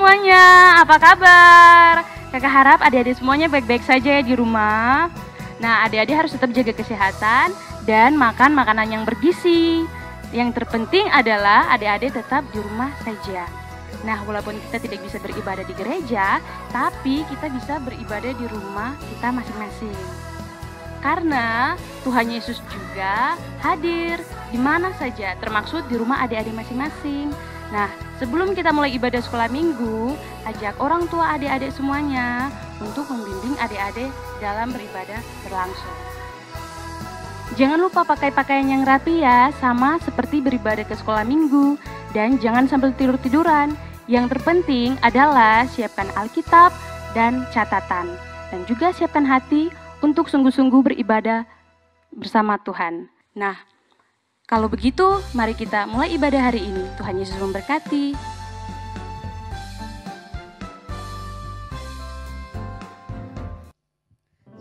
semuanya, apa kabar? Kakak harap adik-adik semuanya baik-baik saja ya di rumah. Nah, adik-adik harus tetap jaga kesehatan dan makan makanan yang bergizi. Yang terpenting adalah adik-adik tetap di rumah saja. Nah, walaupun kita tidak bisa beribadah di gereja, tapi kita bisa beribadah di rumah kita masing-masing. Karena Tuhan Yesus juga hadir di mana saja, termaksud di rumah adik-adik masing-masing. Nah, sebelum kita mulai ibadah sekolah minggu, ajak orang tua adik-adik semuanya untuk membimbing adik-adik dalam beribadah berlangsung. Jangan lupa pakai pakaian yang rapi ya, sama seperti beribadah ke sekolah minggu. Dan jangan sambil tidur-tiduran. Yang terpenting adalah siapkan Alkitab dan catatan. Dan juga siapkan hati untuk sungguh-sungguh beribadah bersama Tuhan. Nah, kalau begitu, mari kita mulai ibadah hari ini. Tuhan Yesus memberkati.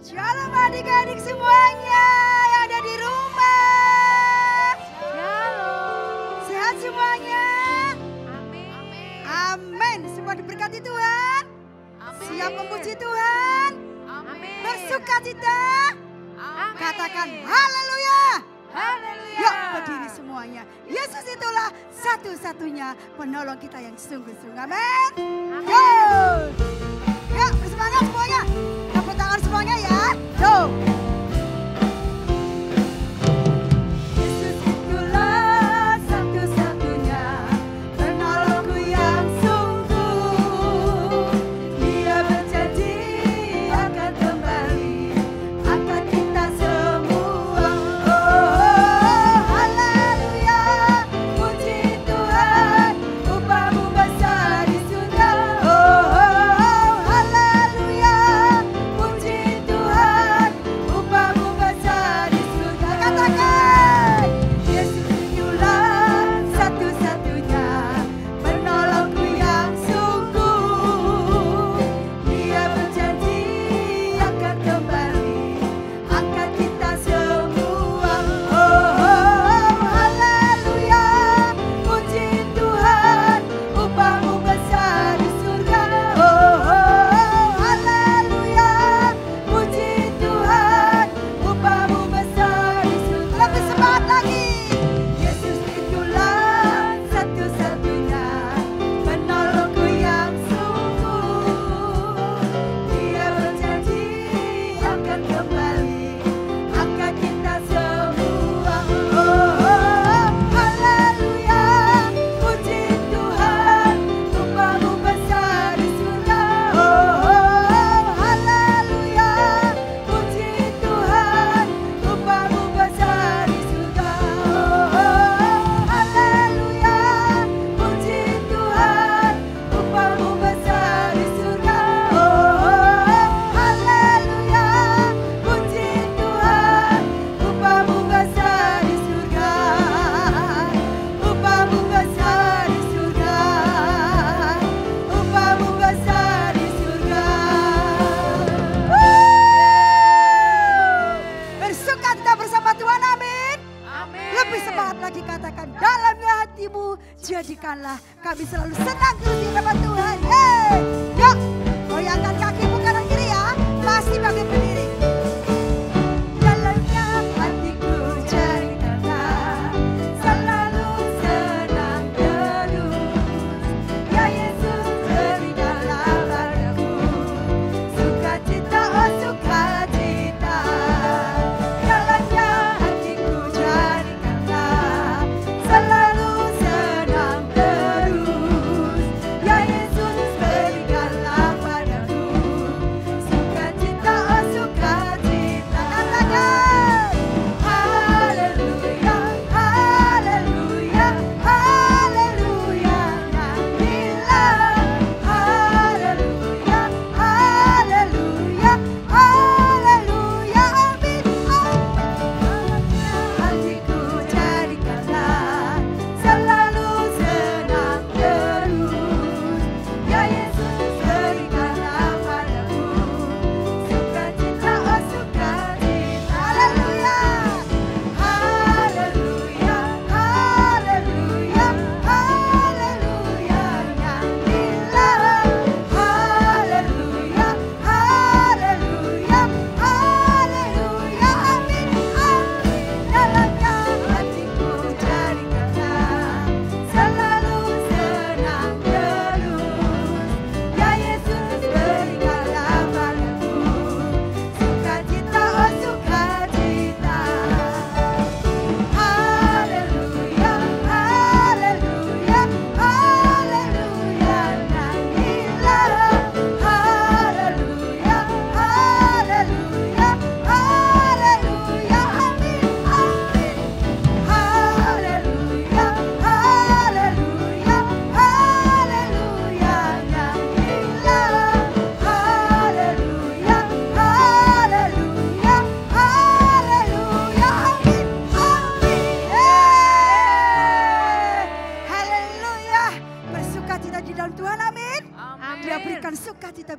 Shalom adik-adik semuanya yang ada di rumah. Shalom. Sehat semuanya? Amin. Amin. Semua diberkati Tuhan? Amin. Siap memuji Tuhan? Amin. Bersukacita? Amin. Katakan haleluya. Haleluya. Yuk berdiri semuanya. Yesus itulah satu-satunya penolong kita yang sungguh-sungguh. Amin. Yuk. Yuk bersemangat semuanya. Tepuk tangan semuanya ya. Yuk. Yesus itulah satu-satunya penolongku yang sungguh. Dia berjanji akan kembali, akan kita semua. Oh, haleluya, puji Tuhan, upahmu besar di surga. Oh,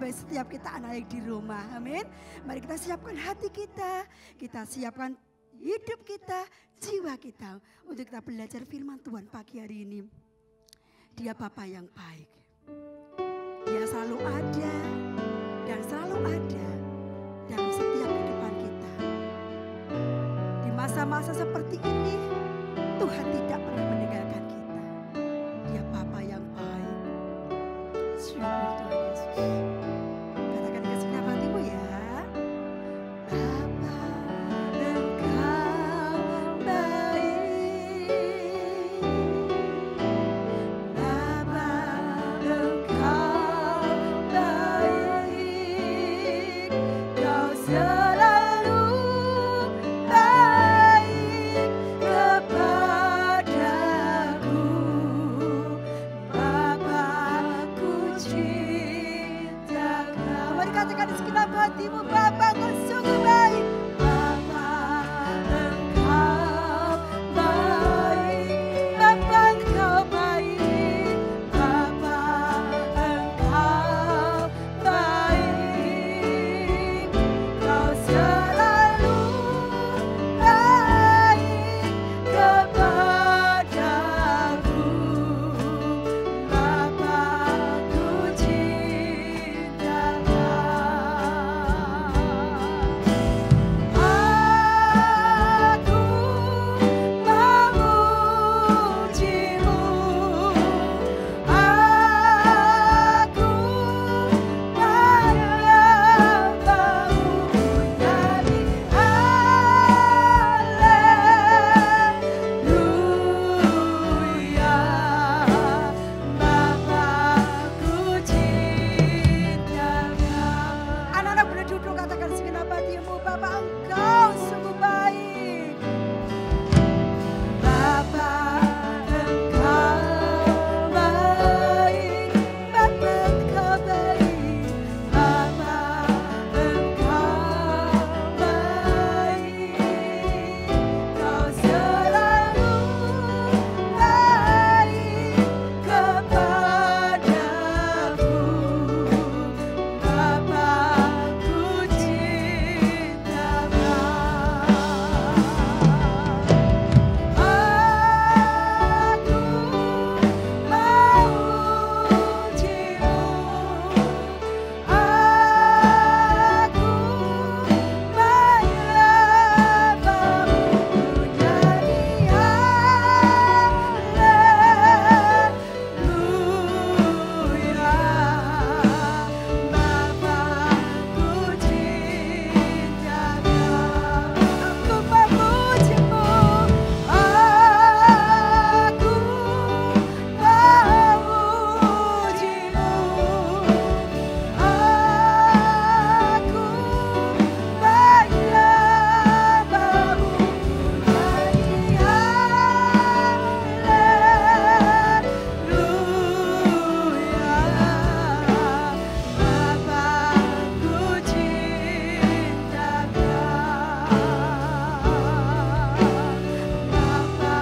bagi setiap kita anak yang di rumah. Amin. Mari kita siapkan hati kita siapkan hidup kita, jiwa kita untuk kita belajar firman Tuhan pagi hari ini. Dia Bapa yang baik. Dia selalu ada dan selalu ada dalam setiap kehidupan kita. Di masa-masa seperti ini, Tuhan tidak pernah meninggalkan kita. Dia Bapa yang baik. Syukur Tuhan Yesus. Katakan ke segenap hatimu ya. Bapa, Engkau baik. Bapa, Engkau baik. Kau selalu baik kepadaku. Bapa, ku cinta Kau. Mari katakan di segenap hatimu, Bapa, Kau sungguh baik. Bapa, Engkau baik. Bapa, Engkau baik. Bapa, Engkau baik. Kau selalu baik kepadaku. Bapa, ku cinta Aku memujimu. Aku menyembahmu. Nyanyi haleluya. Bapa, ku cinta Kau. Anak-anak boleh duduk, katakan segenap hatimu, Bapa, Engkau sungguh baik. Bapa, Engkau baik. Bapa, Engkau baik. Bapa, Engkau baik. Kau selalu baik kepadaku. Bapa, ku cinta Aku memujimu. Aku menyembahmu. Nyanyi haleluya. Bapa, ku cinta Kau. Aku memujimu. Aku memujimu. Aku menyembahmu. Nyanyi haleluya. Bapa, ku cinta Kau. Bapa,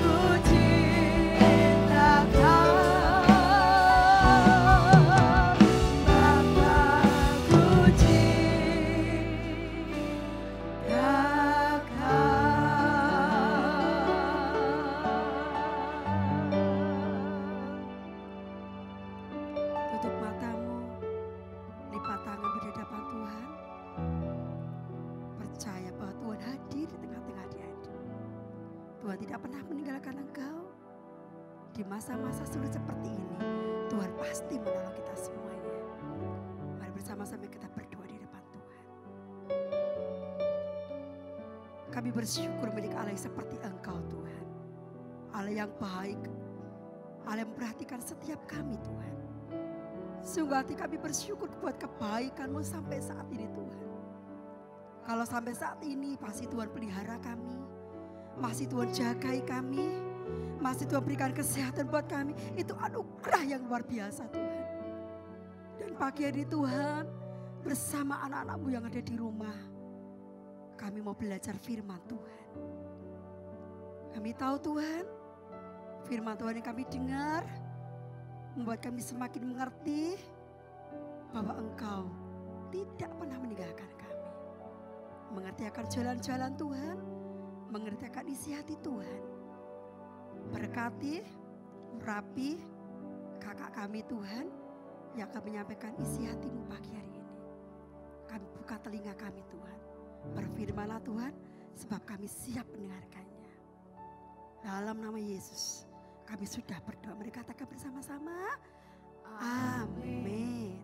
ku cinta Kau. Bapa, ku cinta Kau. Tutup matamu, lipat tangan di hadapan Tuhan. Percaya bahwa Tuhan hadir di tengah-tengah adik-adik. Tuhan tidak pernah meninggalkan engkau. Di masa-masa sulit seperti ini, Tuhan pasti menolong kita semuanya. Mari bersama-sama kita berdoa di depan Tuhan. Kami bersyukur milik Allah yang seperti Engkau Tuhan. Allah yang baik, Allah yang memperhatikan setiap kami Tuhan. Sungguh hati kami bersyukur buat kebaikan-Mu sampai saat ini Tuhan. Kalau sampai saat ini pasti Tuhan pelihara kami. Masih Tuhan jagai kami. Masih Tuhan berikan kesehatan buat kami. Itu anugerah yang luar biasa Tuhan. Dan pagi hari Tuhan bersama anak-anak-Mu yang ada di rumah. Kami mau belajar firman Tuhan. Kami tahu Tuhan, firman Tuhan yang kami dengar membuat kami semakin mengerti bahwa Engkau tidak pernah meninggalkan kami. Mengerti akan jalan-jalan Tuhan, mengerti akan isi hati Tuhan. Berkati, urapi kakak kami Tuhan yang akan menyampaikan isi hati-Mu pagi hari ini. Kami buka telinga kami Tuhan. Berfirmanlah Tuhan, sebab kami siap mendengarkannya. Dalam nama Yesus kami sudah berdoa. Mari katakan bersama-sama. Amin.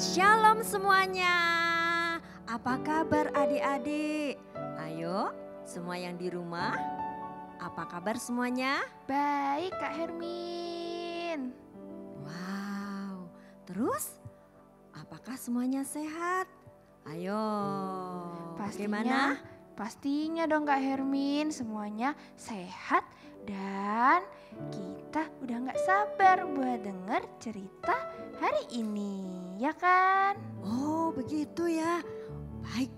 Shalom semuanya. Apa kabar adik-adik? Ayo semua yang di rumah, apa kabar semuanya? Baik Kak Hermin. Wow, terus apakah semuanya sehat? Ayo, bagaimana? Pastinya dong Kak Hermin, semuanya sehat dan kita udah gak sabar buat denger cerita hari ini, ya kan? Oh begitu ya, baik.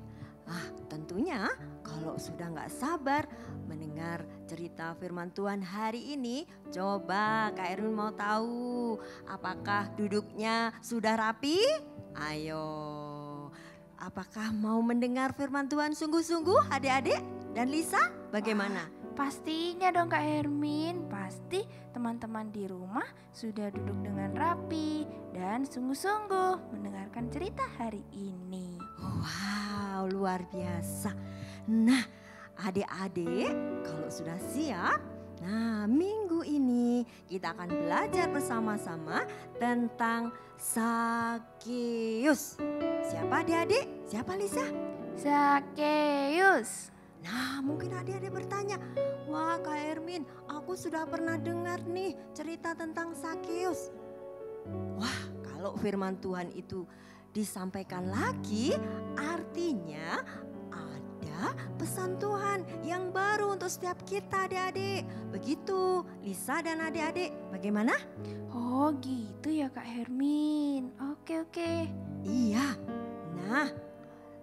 Tentunya kalau sudah gak sabar mendengar cerita firman Tuhan hari ini, coba Kak Erwin mau tahu apakah duduknya sudah rapi? Ayo, apakah mau mendengar firman Tuhan sungguh-sungguh adik-adik dan Lisa? Bagaimana? Pastinya dong Kak Hermin, pasti teman-teman di rumah sudah duduk dengan rapi dan sungguh-sungguh mendengarkan cerita hari ini. Wow, luar biasa. Nah, adik-adik kalau sudah siap, nah minggu ini kita akan belajar bersama-sama tentang Sakeus. Siapa adik-adik? Siapa Lisa? Sakeus. Nah mungkin adik-adik bertanya, wah Kak Ermin aku sudah pernah dengar nih cerita tentang Sakeus. Wah kalau firman Tuhan itu disampaikan lagi artinya ada pesan Tuhan yang baru untuk setiap kita adik-adik. Begitu Lisa dan adik-adik, bagaimana? Oh gitu ya Kak Hermin, oke. Iya, nah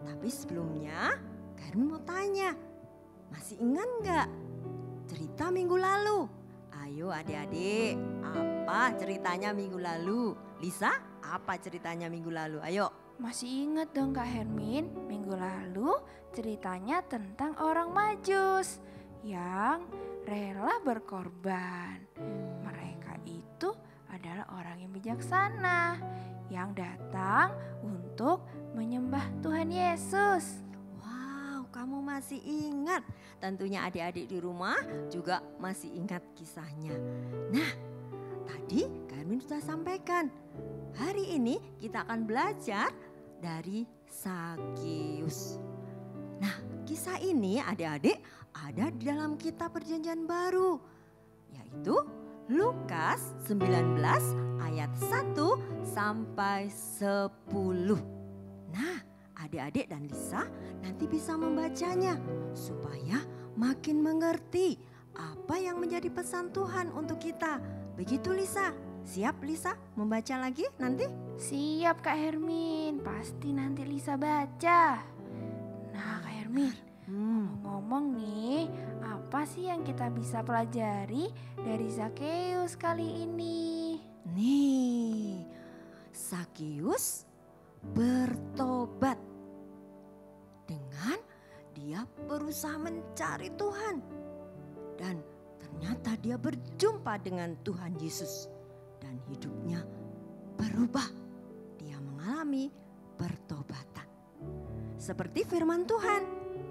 tapi sebelumnya Kak Hermin mau tanya, masih ingat nggak cerita minggu lalu? Ayo adik-adik, apa ceritanya minggu lalu? Lisa, apa ceritanya minggu lalu? Ayo. Masih ingat dong Kak Hermin, minggu lalu ceritanya tentang orang Majus yang rela berkorban. Mereka itu adalah orang yang bijaksana yang datang untuk menyembah Tuhan Yesus. Kamu masih ingat, tentunya adik-adik di rumah juga masih ingat kisahnya. Nah, tadi Kak Ermin sudah sampaikan, hari ini kita akan belajar dari Sakeus. Nah, kisah ini adik-adik ada di dalam kitab Perjanjian Baru, yaitu Lukas 19 ayat 1 sampai 10. Nah, adik-adik dan Lisa nanti bisa membacanya supaya makin mengerti apa yang menjadi pesan Tuhan untuk kita. Begitu Lisa? Siap Lisa membaca lagi nanti? Siap Kak Hermin, pasti nanti Lisa baca. Nah Kak Hermin, ngomong-ngomong nih, apa sih yang kita bisa pelajari dari Sakeus kali ini? Nih, Sakeus bertobat dengan dia berusaha mencari Tuhan dan ternyata dia berjumpa dengan Tuhan Yesus dan hidupnya berubah. Dia mengalami pertobatan. Seperti firman Tuhan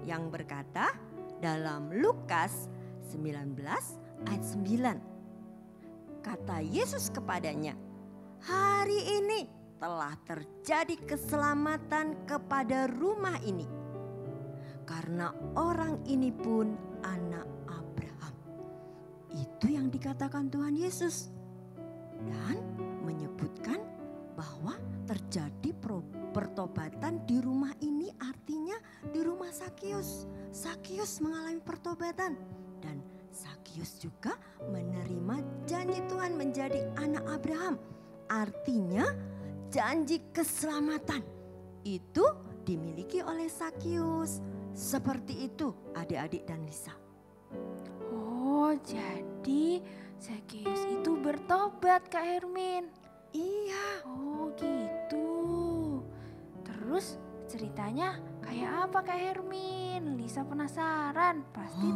yang berkata dalam Lukas 19 ayat 9. Kata Yesus kepadanya, "Hari ini telah terjadi keselamatan kepada rumah ini. Karena orang ini pun anak Abraham." Itu yang dikatakan Tuhan Yesus. Dan menyebutkan bahwa terjadi pertobatan di rumah ini, artinya di rumah Sakeus. Sakeus mengalami pertobatan. Dan Sakeus juga menerima janji Tuhan menjadi anak Abraham. Artinya janji keselamatan itu dimiliki oleh Sakeus. Seperti itu adik-adik dan Lisa. Oh Oh, jadi Zakheus itu bertobat, Kak Hermin. Iya. Oh, gitu. Terus ceritanya kayak apa, Kak Hermin? Lisa penasaran. Pasti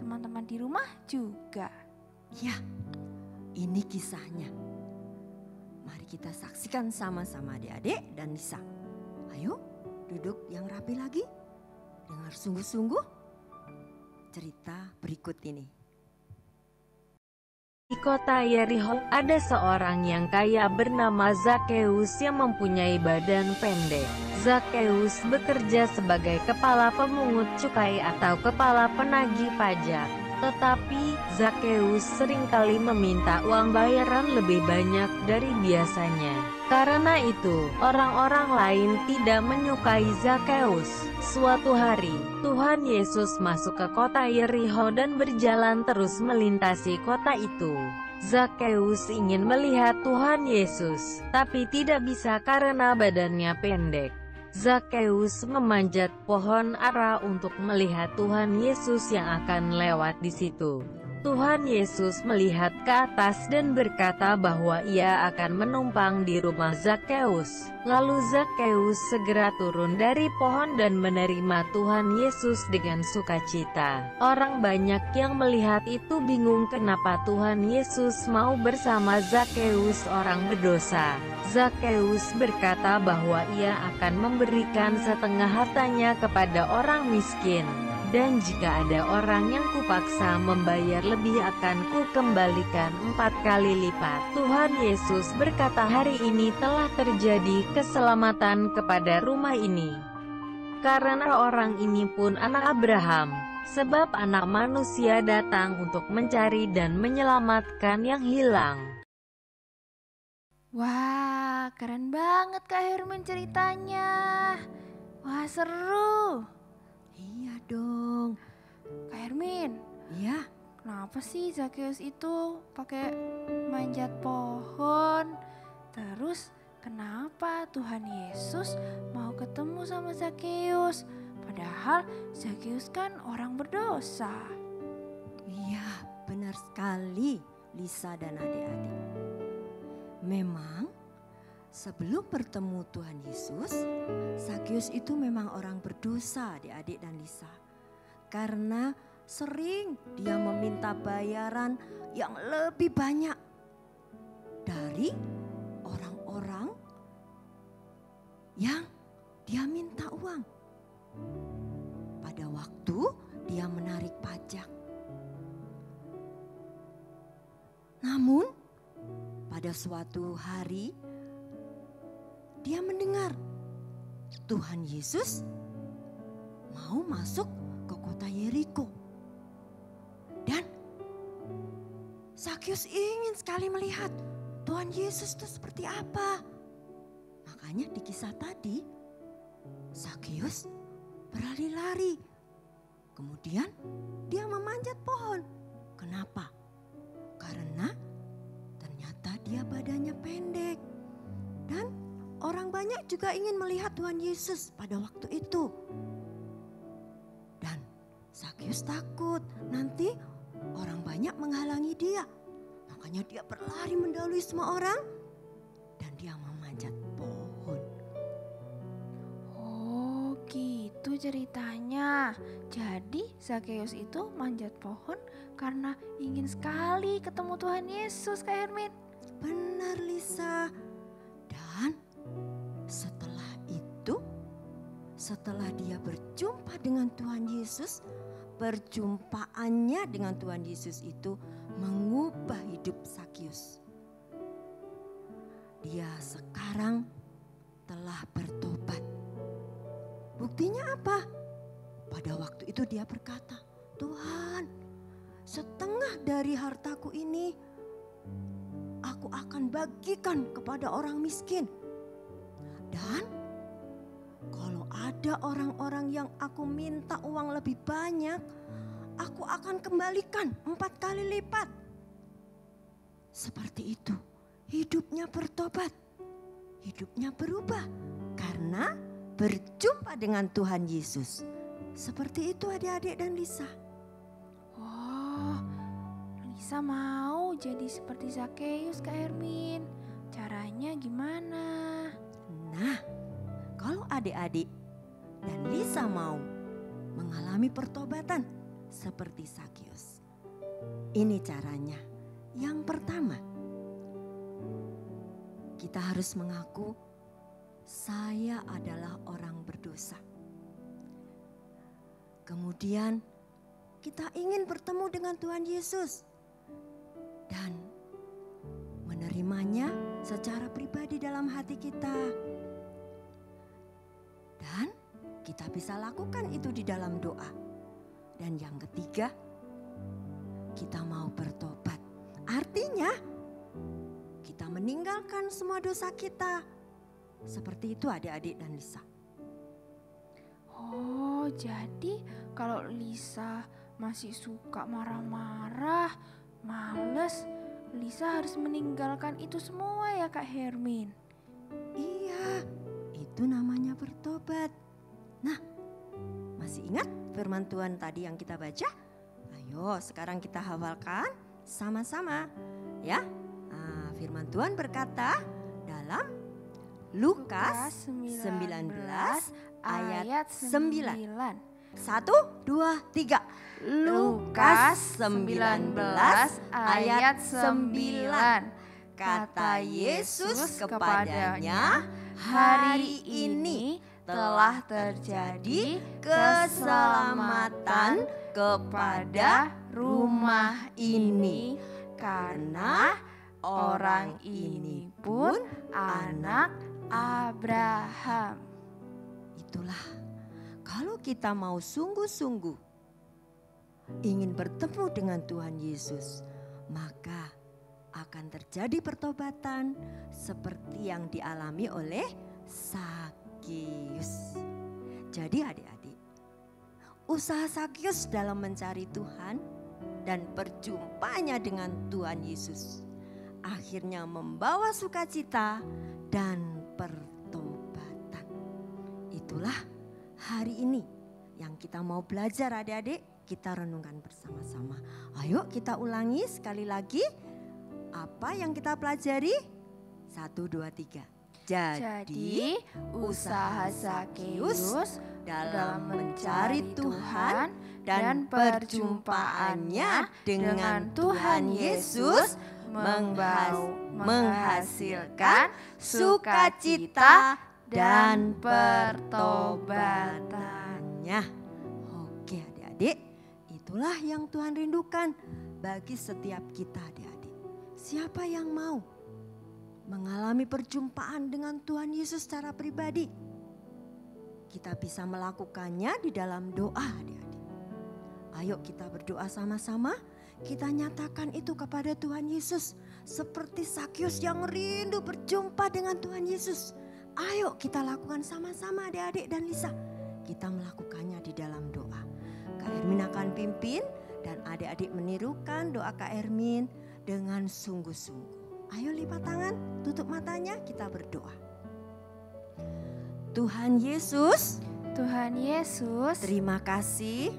teman-teman di rumah juga. Ya, ini kisahnya. Mari kita saksikan sama-sama adik-adik dan Lisa. Ayo, duduk yang rapi lagi. Dengar sungguh-sungguh cerita berikut ini. Di kota Yerikho ada seorang yang kaya bernama Zakheus yang mempunyai badan pendek. Zakheus bekerja sebagai kepala pemungut cukai atau kepala penagih pajak. Tetapi Zakheus seringkali meminta uang bayaran lebih banyak dari biasanya. Karena itu, orang-orang lain tidak menyukai Zakheus. Suatu hari, Tuhan Yesus masuk ke kota Yerikho dan berjalan terus melintasi kota itu. Zakheus ingin melihat Tuhan Yesus, tapi tidak bisa karena badannya pendek. Zakheus memanjat pohon ara untuk melihat Tuhan Yesus yang akan lewat di situ. Tuhan Yesus melihat ke atas dan berkata bahwa ia akan menumpang di rumah Zakheus. Lalu Zakheus segera turun dari pohon dan menerima Tuhan Yesus dengan sukacita. Orang banyak yang melihat itu bingung kenapa Tuhan Yesus mau bersama Zakheus, orang berdosa. Zakheus berkata bahwa ia akan memberikan setengah hartanya kepada orang miskin. Dan jika ada orang yang kupaksa membayar lebih akan kukembalikan 4 kali lipat. Tuhan Yesus berkata hari ini telah terjadi keselamatan kepada rumah ini. Karena orang ini pun anak Abraham. Sebab anak manusia datang untuk mencari dan menyelamatkan yang hilang. Wah, keren banget Kak Hermin ceritanya. Wah, seru. Iya dong. Kak Hermin, Iya. kenapa sih Zakheus itu pakai manjat pohon? Terus kenapa Tuhan Yesus mau ketemu sama Zakheus? Padahal Zakheus kan orang berdosa. Iya, benar sekali Lisa dan adik-adik. Memang sebelum bertemu Tuhan Yesus, Zakheus itu memang orang berdosa, adik-adik dan Lisa. Karena sering dia meminta bayaran yang lebih banyak dari orang-orang yang dia minta uang. Pada waktu dia menarik pajak. Namun pada suatu hari dia mendengar Tuhan Yesus mau masuk ke kota Yerikho. Dan Zakheus ingin sekali melihat Tuhan Yesus itu seperti apa. Makanya di kisah tadi Zakheus berlari-lari. Kemudian dia memanjat pohon. Kenapa? Karena ternyata dia badannya pendek. Dan orang banyak juga ingin melihat Tuhan Yesus pada waktu itu. Dan Zakheus takut nanti orang banyak menghalangi dia. Makanya dia berlari mendahului semua orang dan dia memanjat pohon. Oh, gitu ceritanya. Jadi Zakheus itu manjat pohon karena ingin sekali ketemu Tuhan Yesus, Kak Hermin. Benar Lisa. Dan setelah itu, setelah dia berjumpa dengan Tuhan Yesus, perjumpaannya dengan Tuhan Yesus itu mengubah hidup Zakheus. Dia sekarang telah bertobat. Buktinya apa? Pada waktu itu dia berkata, Tuhan, setengah dari hartaku ini aku akan bagikan kepada orang miskin. Dan kalau ada orang-orang yang aku minta uang lebih banyak, aku akan kembalikan 4 kali lipat. Seperti itu, hidupnya bertobat, hidupnya berubah karena berjumpa dengan Tuhan Yesus. Seperti itu adik-adik dan Lisa. Oh, Lisa mau jadi seperti Zakeus, Kak Hermin. Caranya gimana? Nah, kalau adik-adik dan Lisa mau mengalami pertobatan seperti Zakeus, ini caranya. Yang pertama, kita harus mengaku saya adalah orang berdosa. Kemudian kita ingin bertemu dengan Tuhan Yesus dan menerimanya secara pribadi dalam hati kita. Dan kita bisa lakukan itu di dalam doa. Dan yang ketiga, kita mau bertobat. Artinya kita meninggalkan semua dosa kita. Seperti itu adik-adik dan Lisa. Oh, jadi kalau Lisa masih suka marah-marah, males, Lisa harus meninggalkan itu semua ya Kak Hermin. Iya, itu namanya bertobat. Nah, masih ingat firman Tuhan tadi yang kita baca? Ayo sekarang kita hafalkan sama-sama ya. Nah, firman Tuhan berkata dalam Lukas 19 ayat 9. 1, 2, 3. Lukas 19 ayat 9. Kata Yesus kepadanya, hari ini telah terjadi keselamatan kepada rumah ini, karena orang ini pun anak Abraham. Itulah, kalau kita mau sungguh-sungguh ingin bertemu dengan Tuhan Yesus, maka akan terjadi pertobatan seperti yang dialami oleh Zakeus. Jadi adik-adik, usaha Zakeus dalam mencari Tuhan dan berjumpanya dengan Tuhan Yesus akhirnya membawa sukacita dan pertobatan. Itulah hari ini yang kita mau belajar adik-adik, kita renungkan bersama-sama. Ayo kita ulangi sekali lagi apa yang kita pelajari. 1, 2, 3. Jadi usaha Zakeus dalam mencari Tuhan dan perjumpaannya dengan Tuhan Yesus menghasilkan sukacita dan pertobatannya. Oke adik-adik, itulah yang Tuhan rindukan bagi setiap kita adik-adik. Siapa yang mau mengalami perjumpaan dengan Tuhan Yesus secara pribadi? Kita bisa melakukannya di dalam doa adik-adik. Ayo kita berdoa sama-sama. Kita nyatakan itu kepada Tuhan Yesus. Seperti Zakeus yang rindu berjumpa dengan Tuhan Yesus. Ayo kita lakukan sama-sama adik-adik dan Lisa. Kita melakukannya di dalam doa. Kak Hermin akan pimpin dan adik-adik menirukan doa Kak Hermin dengan sungguh-sungguh. Ayo lipat tangan, tutup matanya, kita berdoa. Tuhan Yesus, Tuhan Yesus, terima kasih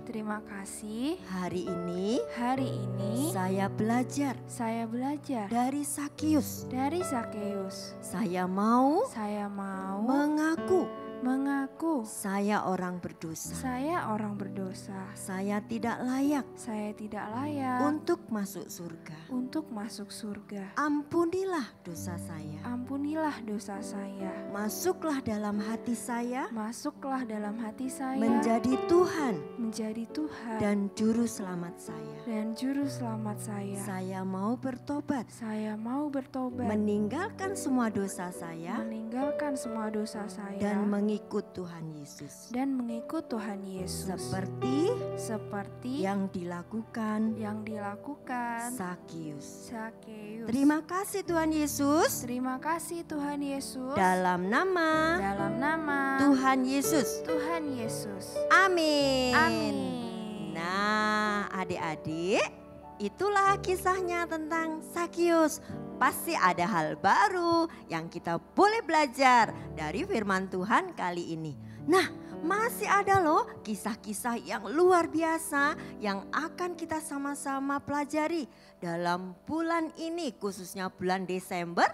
hari ini saya belajar dari Zakeus. Saya mau mengaku saya orang berdosa. Saya tidak layak untuk masuk surga. Ampunilah dosa saya. Masuklah dalam hati saya. Menjadi Tuhan dan juru selamat saya. Saya mau bertobat. Meninggalkan semua dosa saya. Dan mengikut Tuhan Yesus. Seperti yang dilakukan Zakeus. Terima kasih Tuhan Yesus. Dalam nama Tuhan Yesus. Amin. Nah, adik-adik, itulah kisahnya tentang Zakeus. Pasti ada hal baru yang kita boleh belajar dari firman Tuhan kali ini. Nah, masih ada loh kisah-kisah yang luar biasa yang akan kita sama-sama pelajari dalam bulan ini, khususnya bulan Desember,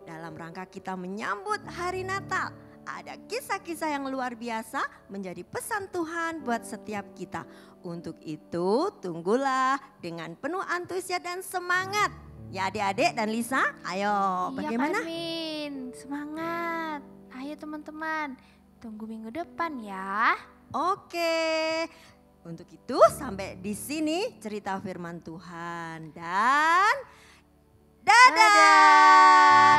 dalam rangka kita menyambut hari Natal. Ada kisah-kisah yang luar biasa menjadi pesan Tuhan buat setiap kita. Untuk itu tunggulah dengan penuh antusias dan semangat. Ya adik-adik dan Lisa, ayo bagaimana? Kak Hermin, semangat. Ayo teman-teman, tunggu minggu depan ya. Oke, untuk itu sampai di sini cerita firman Tuhan dan dadah.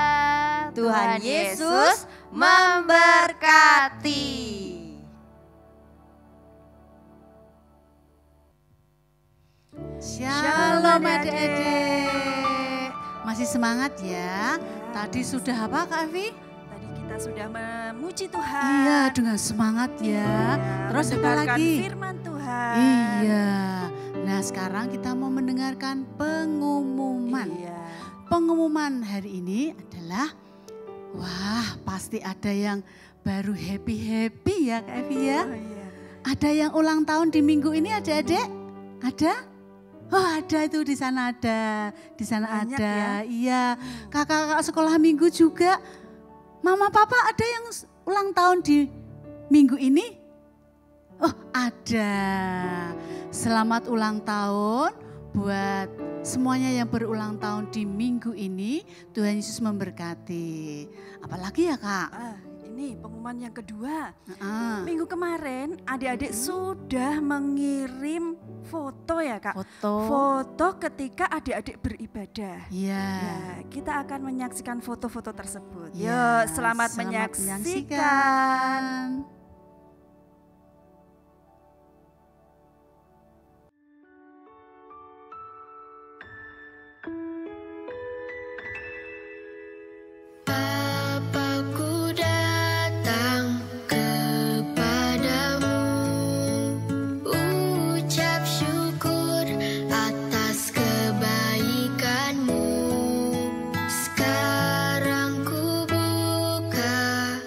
Tuhan Yesus memberkati. Shalom adik-adik. Masih semangat ya? Tadi sudah apa Kak Evi? Tadi kita sudah memuji Tuhan. Iya, dengan semangat ya. Terus apa mendengarkan lagi? firman Tuhan. Iya. Nah, sekarang kita mau mendengarkan pengumuman. Iya. Pengumuman hari ini adalah, wah pasti ada yang baru happy-happy ya Kak Evi ya. Oh, iya. Ada yang ulang tahun di minggu ini adik-adik? Ada? Oh ada itu di sana ada, di sana Banyak ada. ya? Iya, kakak-kakak sekolah minggu juga. Mama papa ada yang ulang tahun di minggu ini? Oh ada. Selamat ulang tahun buat semuanya yang berulang tahun di minggu ini. Tuhan Yesus memberkati. Apalagi ya Kak? Ini pengumuman yang kedua. Ah, Minggu kemarin adik-adik sudah mengirim foto ya Kak. foto. Foto ketika adik-adik beribadah. Iya. Ya, kita akan menyaksikan foto-foto tersebut. Ya, Yuk, selamat menyaksikan. Bapakku datang kepadamu, ucap syukur atas kebaikanmu. Sekarang ku buka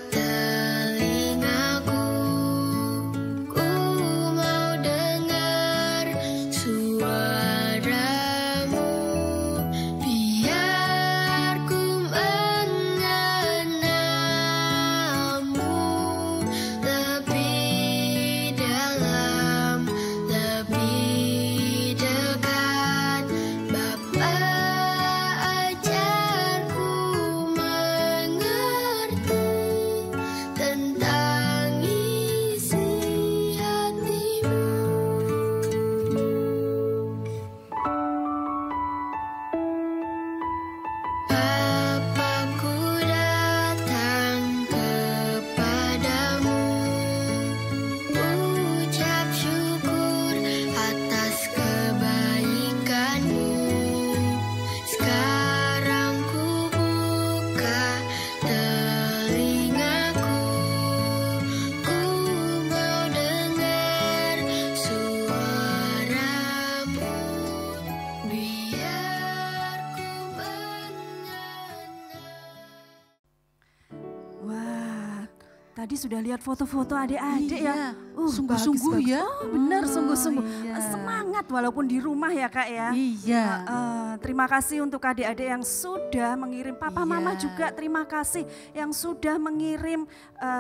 telingaku, ku mau dengar suaramu, biar ku mengenalmu lebih dalam, lebih dekat. Bapa, ajarku mengerti tentang isi hatimu. Bapakku datang kepadamu, ucap syukur atas kebaikanmu. Sekarang ku buka telingaku, ku mau dengar suaramu, biar ku Wah, tadi sudah lihat foto-foto adik-adik ya. Sungguh-sungguh bagus, ya. bagus. Oh, benar, Ah, sungguh-sungguh. iya. Semangat walaupun di rumah ya Kak ya. Iya. Terima kasih untuk adik-adik yang sudah mengirim, papa mama Iya. juga terima kasih yang sudah mengirim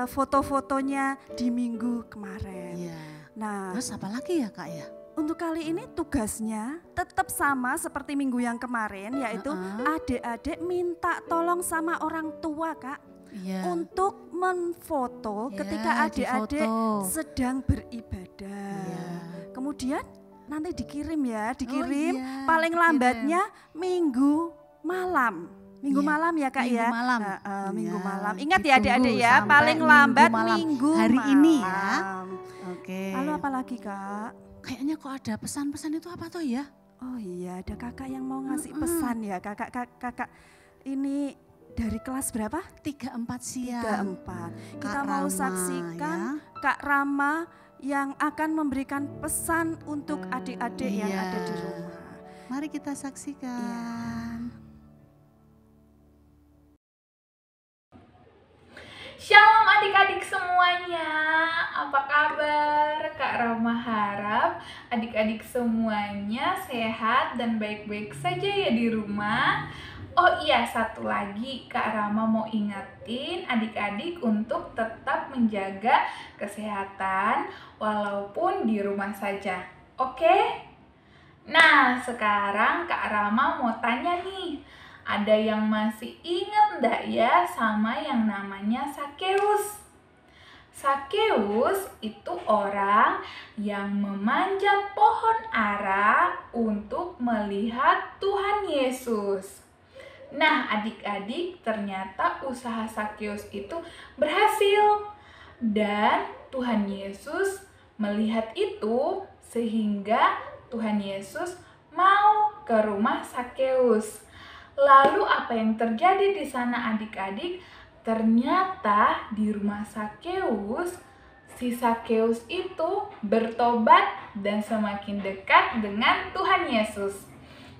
foto-fotonya di minggu kemarin. Iya. Nah, Terus apa lagi ya Kak ya? untuk kali ini tugasnya tetap sama seperti minggu yang kemarin, yaitu adik-adik minta tolong sama orang tua Kak Iya. untuk memfoto Iya, ketika adik-adik difoto. sedang beribadah. Iya. Kemudian nanti dikirim ya, dikirim iya, paling dikirim. lambatnya minggu malam. Minggu Iya, malam ya Kak minggu ya. malam. Minggu Iya, malam. Ingat ya ditunggu adik-adik ya, sampai paling minggu lambat malam. minggu Hari malam. ini ya. Oke. Lalu apa lagi Kak? Kayaknya kok ada pesan-pesan itu apa tuh ya? Oh iya, ada kakak yang mau ngasih pesan ya. Kakak ini dari kelas berapa? 3-4 siang. 3-4. Kita Kak mau Rama, saksikan ya. Kak Rama yang akan memberikan pesan untuk adik-adik yang Iya. ada di rumah. Mari kita saksikan. Shalom adik-adik semuanya, apa kabar? Kak Rama harap adik-adik semuanya sehat dan baik-baik saja ya di rumah. Oh iya, satu lagi Kak Rama mau ingetin adik-adik untuk tetap menjaga kesehatan walaupun di rumah saja. Oke? Nah, sekarang Kak Rama mau tanya nih, ada yang masih ingat enggak ya sama yang namanya Sakeus? Sakeus itu orang yang memanjat pohon ara untuk melihat Tuhan Yesus. Nah, adik-adik, ternyata usaha Sakeus itu berhasil. Dan Tuhan Yesus melihat itu sehingga Tuhan Yesus mau ke rumah Sakeus. Lalu apa yang terjadi di sana adik-adik? Ternyata di rumah Sakeus, si Sakeus itu bertobat dan semakin dekat dengan Tuhan Yesus.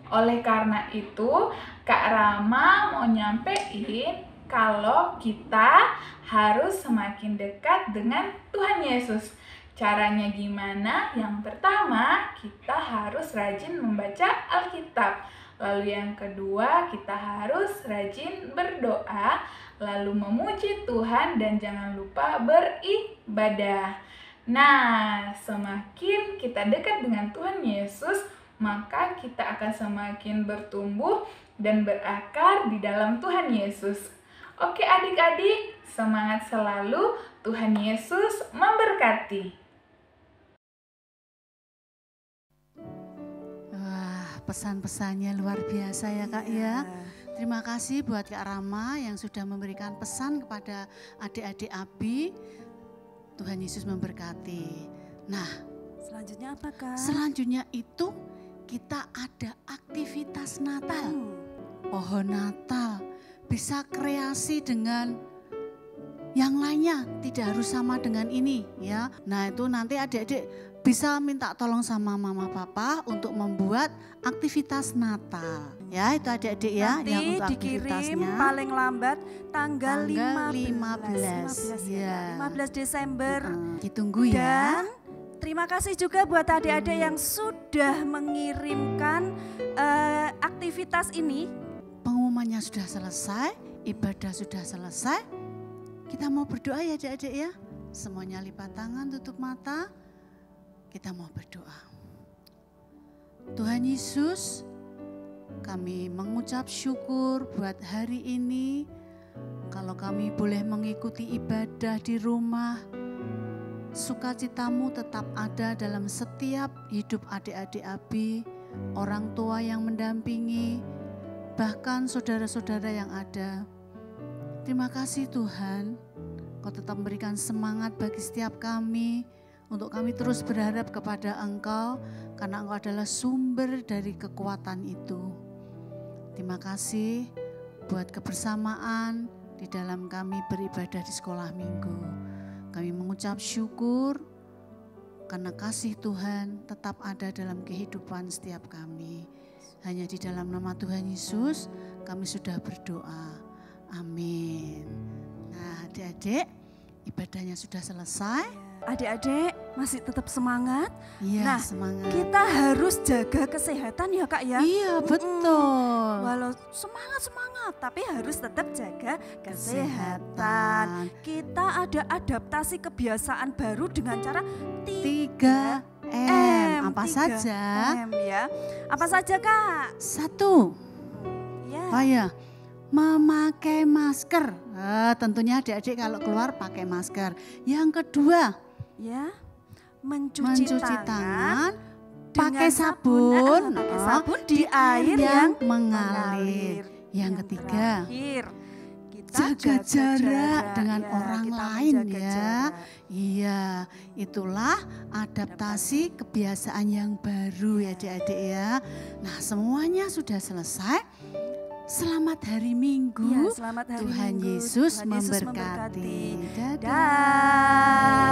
Oleh karena itu, Kak Rama mau nyampein kalau kita harus semakin dekat dengan Tuhan Yesus. Caranya gimana? Yang pertama, kita harus rajin membaca Alkitab. Lalu yang kedua, kita harus rajin berdoa, lalu memuji Tuhan dan jangan lupa beribadah. Nah, semakin kita dekat dengan Tuhan Yesus, maka kita akan semakin bertumbuh dan berakar di dalam Tuhan Yesus. Oke adik-adik, semangat selalu, Tuhan Yesus memberkati. Wah, pesan-pesannya luar biasa ya Kak ya. Terima kasih buat Kak Rama yang sudah memberikan pesan kepada adik-adik Abi. Tuhan Yesus memberkati. Nah, Selanjutnya apa Kak? selanjutnya itu kita ada aktivitas Natal. Pohon Natal bisa kreasi dengan yang lainnya, tidak harus sama dengan ini ya. Nah, itu nanti adik-adik bisa minta tolong sama mama papa untuk membuat aktivitas Natal. Ya, itu adik-adik ya Nanti yang untuk dikirim aktivitasnya. paling lambat tanggal 15. 15 ya. 15 Desember. Ditunggu ya. Dan terima kasih juga buat adik-adik yang sudah mengirimkan aktivitas ini. Pengumumannya sudah selesai, ibadah sudah selesai. Kita mau berdoa ya adik-adik ya. Semuanya lipat tangan, tutup mata. Kita mau berdoa. Tuhan Yesus, kami mengucap syukur buat hari ini. Kalau kami boleh mengikuti ibadah di rumah, sukacitamu tetap ada dalam setiap hidup adik-adik Abi, orang tua yang mendampingi, bahkan saudara-saudara yang ada. Terima kasih Tuhan, Kau tetap memberikan semangat bagi setiap kami, untuk kami terus berharap kepada Engkau, karena Engkau adalah sumber dari kekuatan itu. Terima kasih buat kebersamaan di dalam kami beribadah di sekolah minggu. Kami mengucap syukur karena kasih Tuhan tetap ada dalam kehidupan setiap kami. Hanya di dalam nama Tuhan Yesus kami sudah berdoa. Amin. Nah, adik-adik, ibadahnya sudah selesai. Adik-adik masih tetap semangat. Iya, Nah, semangat. Kita harus jaga kesehatan ya Kak ya. Iya, betul. Walau semangat, tapi harus tetap jaga kesehatan. Kita ada adaptasi kebiasaan baru dengan cara 3M. Apa 3M saja? ya. Apa saja Kak? 1. Ya. Oh ya, memakai masker. Tentunya adik-adik kalau keluar pakai masker. Yang kedua, Ya. Mencuci tangan dengan pakai sabun, pakai sabun di air yang mengalir. Yang ketiga, terakhir, kita jaga jarak dengan ya, orang kita lain menjaga ya. jarak. Iya, itulah adaptasi kebiasaan yang baru ya adik-adik ya. Nah, semuanya sudah selesai. Selamat hari Minggu. Ya, selamat hari Tuhan Minggu. Yesus Tuhan Yesus memberkati. memberkati. Dadah. Dah.